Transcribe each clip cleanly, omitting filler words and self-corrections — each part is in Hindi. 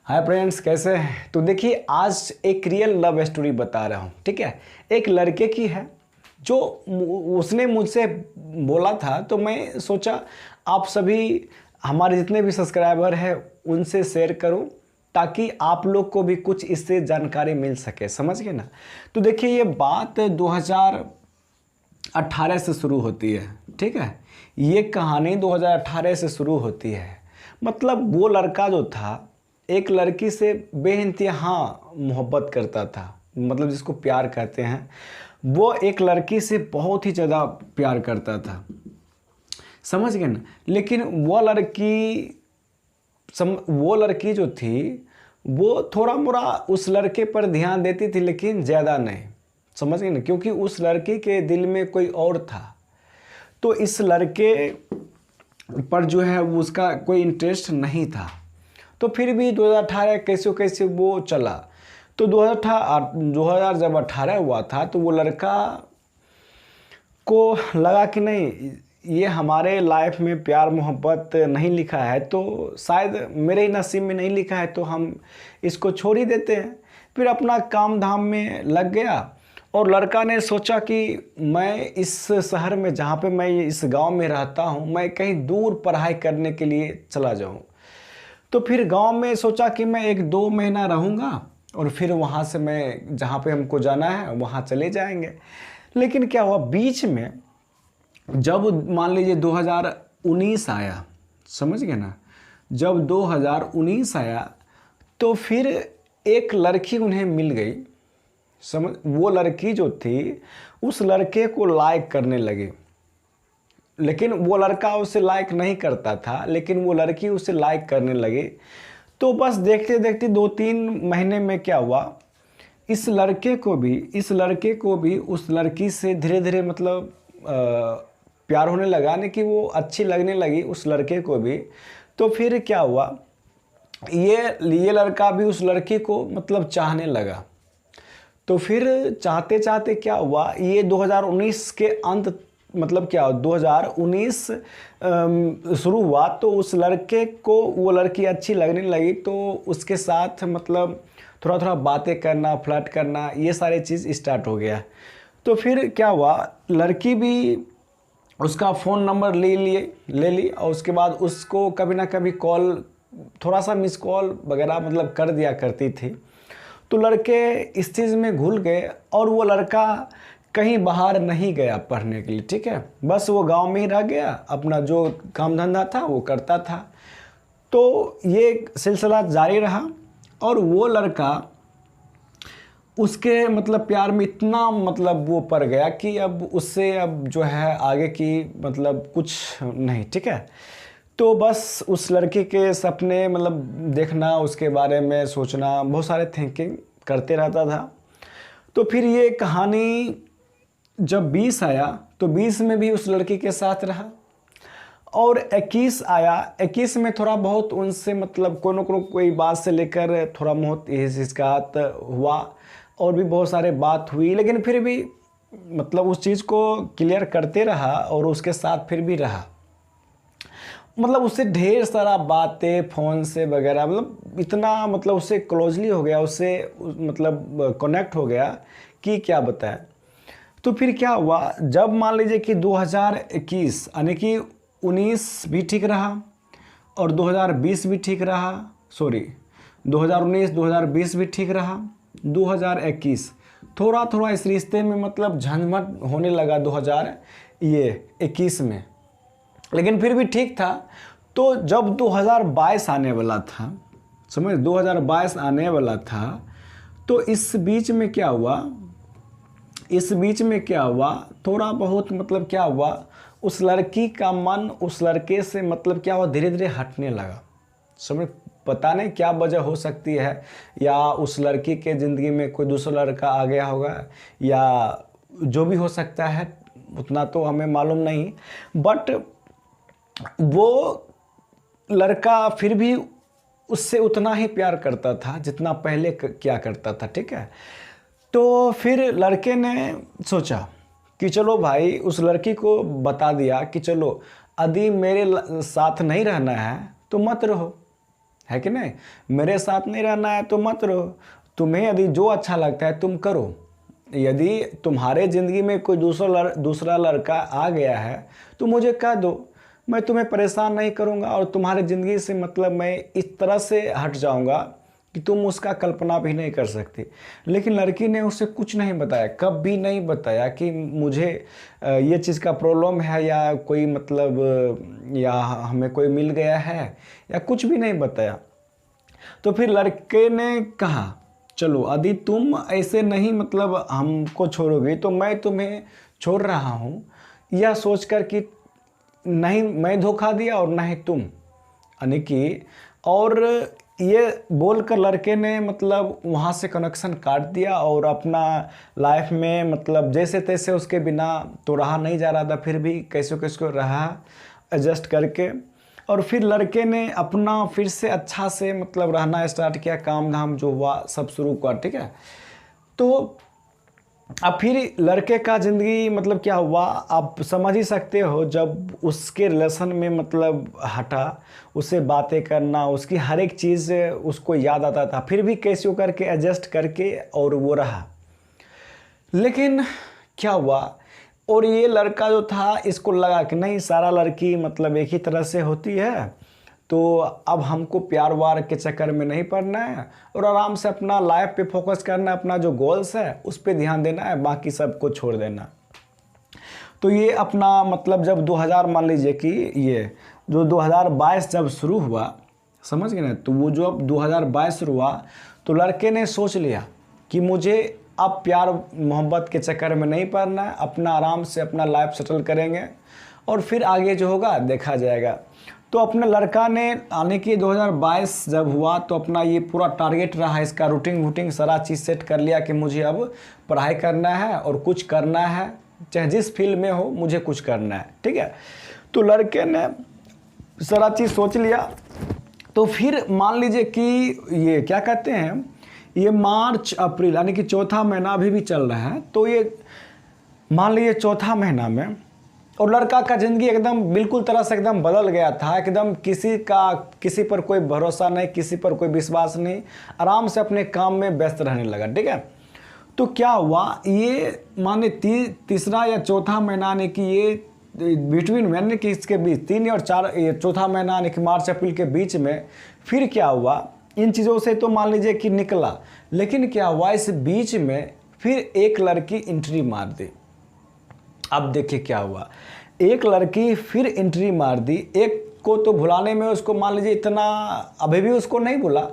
हाय फ्रेंड्स, कैसे हैं? तो देखिए, आज एक रियल लव स्टोरी बता रहा हूँ। ठीक है, एक लड़के की है जो उसने मुझसे बोला था, तो मैं सोचा आप सभी हमारे जितने भी सब्सक्राइबर हैं उनसे शेयर करूँ ताकि आप लोग को भी कुछ इससे जानकारी मिल सके। समझ गए ना? तो देखिए, ये बात 2018 से शुरू होती है। ठीक है, ये कहानी 2018 से शुरू होती है। मतलब वो लड़का जो था एक लड़की से बेइंतहा मोहब्बत करता था, मतलब जिसको प्यार कहते हैं। वो एक लड़की से बहुत ही ज़्यादा प्यार करता था, समझ गए ना? लेकिन वो लड़की जो थी वो थोड़ा मोड़ा उस लड़के पर ध्यान देती थी, लेकिन ज़्यादा नहीं। समझ गए ना? क्योंकि उस लड़के के दिल में कोई और था, तो इस लड़के पर जो है वो उसका कोई इंटरेस्ट नहीं था। तो फिर भी 2018 कैसे कैसे वो चला। तो 2000 जब 18 हुआ था तो वो लड़का को लगा कि नहीं, ये हमारे लाइफ में प्यार मोहब्बत नहीं लिखा है, तो शायद मेरे ही नसीब में नहीं लिखा है, तो हम इसको छोड़ ही देते हैं। फिर अपना काम धाम में लग गया और लड़का ने सोचा कि मैं इस शहर में, जहाँ पे मैं इस गांव में रहता हूँ, मैं कहीं दूर पढ़ाई करने के लिए चला जाऊँ। तो फिर गांव में सोचा कि मैं 1-2 महीना रहूँगा और फिर वहाँ से मैं जहाँ पे हमको जाना है वहाँ चले जाएंगे। लेकिन क्या हुआ बीच में, जब मान लीजिए 2019 आया, समझ गए ना? जब 2019 आया तो फिर एक लड़की उन्हें मिल गई। वो लड़की जो थी उस लड़के को लाइक करने लगी, लेकिन वो लड़का उसे लाइक नहीं करता था, लेकिन वो लड़की उसे लाइक करने लगी। तो बस देखते देखते 2-3 महीने में क्या हुआ, इस लड़के को भी उस लड़की से धीरे धीरे मतलब प्यार होने लगा, नहीं कि वो अच्छी लगने लगी उस लड़के को भी। तो फिर क्या हुआ, ये लड़का भी उस लड़की को मतलब चाहने लगा। तो फिर चाहते चाहते क्या हुआ, ये 2019 के अंत, मतलब क्या 2019 शुरू हुआ, तो उस लड़के को वो लड़की अच्छी लगने लगी। तो उसके साथ मतलब थोड़ा थोड़ा बातें करना, फ्लर्ट करना, ये सारे चीज़ स्टार्ट हो गया। तो फिर क्या हुआ, लड़की भी उसका फ़ोन नंबर ले ली और उसके बाद उसको कभी ना कभी कॉल, थोड़ा सा मिस कॉल वगैरह मतलब कर दिया करती थी। तो लड़के इस चीज़ में घुल गए और वो लड़का कहीं बाहर नहीं गया पढ़ने के लिए। ठीक है, बस वो गांव में ही रह गया, अपना जो काम धंधा था वो करता था। तो ये सिलसिला जारी रहा और वो लड़का उसके मतलब प्यार में इतना मतलब वो पड़ गया कि अब उससे अब जो है आगे की मतलब कुछ नहीं। ठीक है, तो बस उस लड़के के सपने मतलब देखना, उसके बारे में सोचना, बहुत सारे थिंकिंग करते रहता था। तो फिर ये कहानी जब 20 आया तो 20 में भी उस लड़की के साथ रहा और 21 आया। 21 में थोड़ा बहुत उनसे मतलब कोई बात से लेकर थोड़ा बहुत हिचकिचाहट हुआ और भी बहुत सारे बात हुई, लेकिन फिर भी मतलब उस चीज़ को क्लियर करते रहा और उसके साथ फिर भी रहा। मतलब उससे ढेर सारा बातें फ़ोन से वगैरह, मतलब इतना मतलब उससे क्लोजली हो गया, उससे मतलब कनेक्ट हो गया कि क्या बताएं। तो फिर क्या हुआ, जब मान लीजिए कि 2021 यानी कि 19 भी ठीक रहा और 2020 भी ठीक रहा, 2019 2020 भी ठीक रहा, 2021 थोड़ा थोड़ा इस रिश्ते में मतलब झंझट होने लगा 2021 में, लेकिन फिर भी ठीक था। तो जब 2022 आने वाला था, 2022 आने वाला था, तो इस बीच में क्या हुआ, थोड़ा बहुत मतलब क्या हुआ, उस लड़की का मन उस लड़के से मतलब क्या हुआ, धीरे धीरे हटने लगा। पता नहीं क्या वजह हो सकती है, या उस लड़की के ज़िंदगी में कोई दूसरा लड़का आ गया होगा, या जो भी हो सकता है, उतना तो हमें मालूम नहीं। बट वो लड़का फिर भी उससे उतना ही प्यार करता था जितना पहले क्या करता था। ठीक है, तो फिर लड़के ने सोचा कि चलो भाई, उस लड़की को बता दिया कि चलो यदि मेरे साथ नहीं रहना है तो मत रहो। है कि नहीं। मेरे साथ नहीं रहना है तो मत रहो, तुम्हें यदि जो अच्छा लगता है तुम करो। यदि तुम्हारे ज़िंदगी में कोई दूसरा लड़का आ गया है तो मुझे कह दो, मैं तुम्हें परेशान नहीं करूँगा और तुम्हारे ज़िंदगी से मतलब मैं इस तरह से हट जाऊँगा कि तुम उसका कल्पना भी नहीं कर सकती। लेकिन लड़की ने उसे कुछ नहीं बताया, कभी नहीं बताया कि मुझे ये चीज़ का प्रॉब्लम है या कोई मतलब या हमें कोई मिल गया है, या कुछ भी नहीं बताया। तो फिर लड़के ने कहा चलो यदि तुम ऐसे नहीं मतलब हमको छोड़ोगी तो मैं तुम्हें छोड़ रहा हूँ, यह सोचकर कि नहीं मैं धोखा दिया और नहीं तुम, यानी कि, और ये बोलकर लड़के ने मतलब वहाँ से कनेक्शन काट दिया और अपना लाइफ में मतलब जैसे तैसे उसके बिना तो रहा नहीं जा रहा था, फिर भी कैसे कैसे रहा एडजस्ट करके। और फिर लड़के ने अपना फिर से अच्छा से मतलब रहना स्टार्ट किया, काम धाम जो हुआ सब शुरू किया, ठीक है। तो अब फिर लड़के का ज़िंदगी मतलब क्या हुआ आप समझ ही सकते हो। जब उसके रिलेशन में मतलब हटा, उसे बातें करना, उसकी हर एक चीज़ उसको याद आता था, फिर भी कैसे करके एडजस्ट करके और वो रहा। लेकिन क्या हुआ, और ये लड़का जो था इसको लगा कि नहीं सारा लड़की मतलब एक ही तरह से होती है, तो अब हमको प्यार वार के चक्कर में नहीं पड़ना है और आराम से अपना लाइफ पे फोकस करना है, अपना जो गोल्स है उस पे ध्यान देना है, बाकी सबको छोड़ देना। तो ये अपना मतलब जब 2000 मान लीजिए कि ये जो 2022 जब शुरू हुआ, समझ गए ना, तो वो जो अब 2022 शुरू हुआ तो लड़के ने सोच लिया कि मुझे अब प्यार मोहब्बत के चक्कर में नहीं पड़ना है, अपना आराम से अपना लाइफ सेटल करेंगे और फिर आगे जो होगा देखा जाएगा। तो अपने लड़का ने आने की 2022 जब हुआ तो अपना ये पूरा टारगेट रहा, इसका रूटीन सारा चीज़ सेट कर लिया कि मुझे अब पढ़ाई करना है और कुछ करना है, चाहे जिस फील्ड में हो मुझे कुछ करना है, ठीक है। तो लड़के ने सारा चीज़ सोच लिया। तो फिर मान लीजिए कि ये क्या कहते हैं, ये मार्च अप्रैल यानी कि चौथा महीना अभी भी चल रहा है। तो ये मान लीजिए चौथा महीना में, और लड़का का ज़िंदगी एकदम बिल्कुल तरह से एकदम बदल गया था, एकदम किसी पर कोई भरोसा नहीं, किसी पर कोई विश्वास नहीं, आराम से अपने काम में व्यस्त रहने लगा, ठीक है। तो क्या हुआ, ये माने तीसरा या चौथा महीना यानी कि ये बिटवीन यानी कि इसके बीच 3 और 4 ये चौथा महीना यानी कि मार्च अप्रैल के बीच में फिर क्या हुआ, इन चीज़ों से तो मान लीजिए कि निकला, लेकिन क्या हुआ इस बीच में फिर एक लड़की एंट्री मार दी। अब देखिए क्या हुआ, एक लड़की फिर एंट्री मार दी। एक को तो भुलाने में उसको मान लीजिए इतना अभी भी उसको नहीं भुला,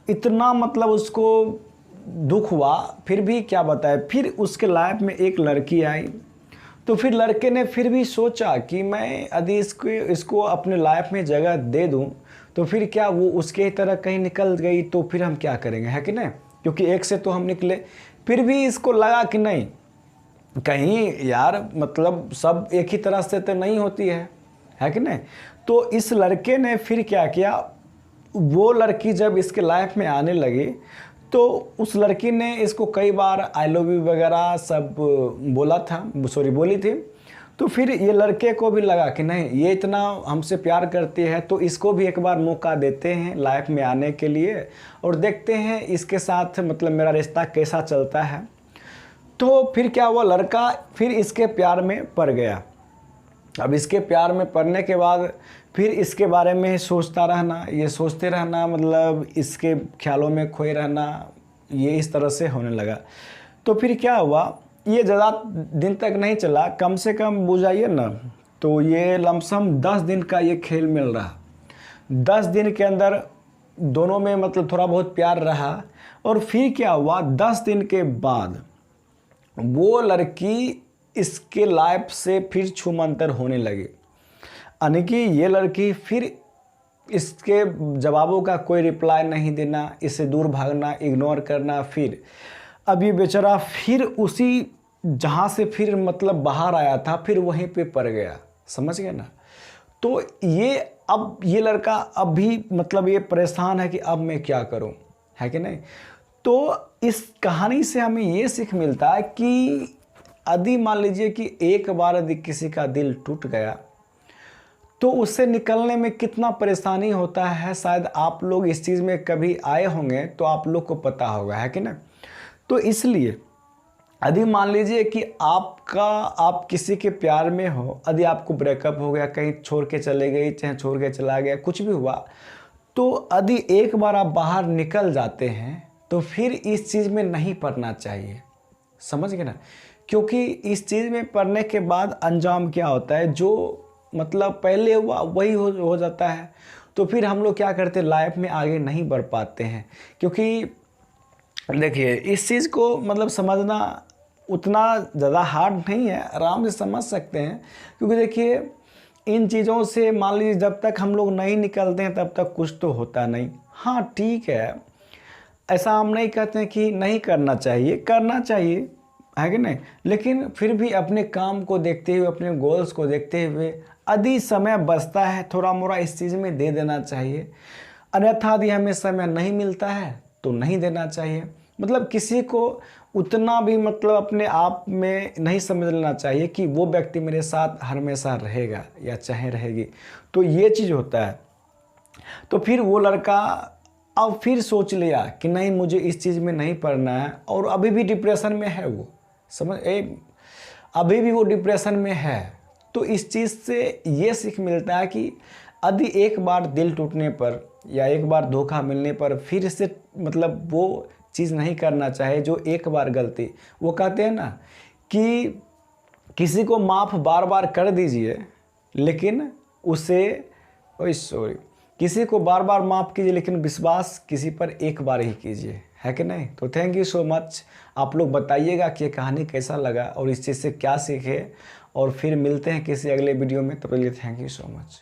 इतना मतलब उसको दुख हुआ, फिर भी क्या बताए, फिर उसके लाइफ में एक लड़की आई। तो फिर लड़के ने फिर भी सोचा कि मैं यदि इसको अपने लाइफ में जगह दे दूं तो फिर क्या वो उसके तरह कहीं निकल गई तो फिर हम क्या करेंगे, है कि नहीं, क्योंकि एक से तो हम निकले। फिर भी इसको लगा कि नहीं कहीं यार मतलब सब एक ही तरह से तो नहीं होती है कि नहीं। तो इस लड़के ने फिर क्या किया, वो लड़की जब इसके लाइफ में आने लगी तो उस लड़की ने इसको कई बार आई लव यू वगैरह सब बोली थी। तो फिर ये लड़के को भी लगा कि नहीं ये इतना हमसे प्यार करती है तो इसको भी एक बार मौका देते हैं लाइफ में आने के लिए और देखते हैं इसके साथ मतलब मेरा रिश्ता कैसा चलता है। तो फिर क्या हुआ, लड़का फिर इसके प्यार में पड़ गया। अब इसके प्यार में पड़ने के बाद फिर इसके बारे में सोचता रहना, ये सोचते रहना, मतलब इसके ख्यालों में खोए रहना, ये इस तरह से होने लगा। तो फिर क्या हुआ, ये ज़्यादा दिन तक नहीं चला, कम से कम बुझाइए ना तो ये लमसम 10 दिन का ये खेल मिल रहा। 10 दिन के अंदर दोनों में मतलब थोड़ा बहुत प्यार रहा। और फिर क्या हुआ, 10 दिन के बाद वो लड़की इसके लाइफ से फिर छूमंतर होने लगी, यानी कि ये लड़की फिर इसके जवाबों का कोई रिप्लाई नहीं देना, इससे दूर भागना, इग्नोर करना। फिर अब ये बेचारा फिर उसी जहाँ से फिर मतलब बाहर आया था फिर वहीं पे पड़ गया, समझ गए ना। तो ये अब ये लड़का अब भी मतलब ये परेशान है कि अब मैं क्या करूं, है कि नहीं। तो इस कहानी से हमें ये सीख मिलता है कि यदि मान लीजिए कि एक बार यदि किसी का दिल टूट गया तो उससे निकलने में कितना परेशानी होता है, शायद आप लोग इस चीज़ में कभी आए होंगे तो आप लोग को पता होगा, है कि ना। तो इसलिए यदि मान लीजिए कि आप किसी के प्यार में हो, यदि आपको ब्रेकअप हो गया, कहीं छोड़ के चले गई, चाहे छोड़ के चला गया, कुछ भी हुआ, तो यदि एक बार आप बाहर निकल जाते हैं तो फिर इस चीज़ में नहीं पड़ना चाहिए, समझ गए ना। क्योंकि इस चीज़ में पड़ने के बाद अंजाम क्या होता है, जो मतलब पहले हुआ वही हो जाता है। तो फिर हम लोग क्या करते हैं, लाइफ में आगे नहीं बढ़ पाते हैं। क्योंकि देखिए इस चीज़ को मतलब समझना उतना ज़्यादा हार्ड नहीं है, आराम से समझ सकते हैं। क्योंकि देखिए इन चीज़ों से मान लीजिए जब तक हम लोग नहीं निकलते हैं तब तक कुछ तो होता नहीं। हाँ ठीक है, ऐसा हम नहीं कहते हैं कि नहीं करना चाहिए, करना चाहिए, है कि नहीं। लेकिन फिर भी अपने काम को देखते हुए, अपने गोल्स को देखते हुए यदि समय बचता है थोड़ा मोड़ा इस चीज़ में दे देना चाहिए। अन्यथा यदि हमें समय नहीं मिलता है तो नहीं देना चाहिए। मतलब किसी को उतना भी मतलब अपने आप में नहीं समझ लेना चाहिए कि वो व्यक्ति मेरे साथ हमेशा रहेगा या चाहे रहेगी। तो ये चीज़ होता है। तो फिर वो लड़का अब फिर सोच लिया कि नहीं मुझे इस चीज़ में नहीं पड़ना है, और अभी भी डिप्रेशन में है वो, अभी भी वो डिप्रेशन में है। तो इस चीज़ से ये सीख मिलता है कि यदि एक बार दिल टूटने पर या एक बार धोखा मिलने पर फिर से मतलब वो चीज़ नहीं करना चाहे जो एक बार गलती, वो कहते हैं ना कि किसी को माफ़ बार बार कर दीजिए लेकिन किसी को बार बार माफ़ कीजिए लेकिन विश्वास किसी पर एक बार ही कीजिए, है कि नहीं। तो थैंक यू सो मच। आप लोग बताइएगा कि ये कहानी कैसा लगा और इस चीज़ से क्या सीखे, और फिर मिलते हैं किसी अगले वीडियो में। तब तक के लिए थैंक यू सो मच।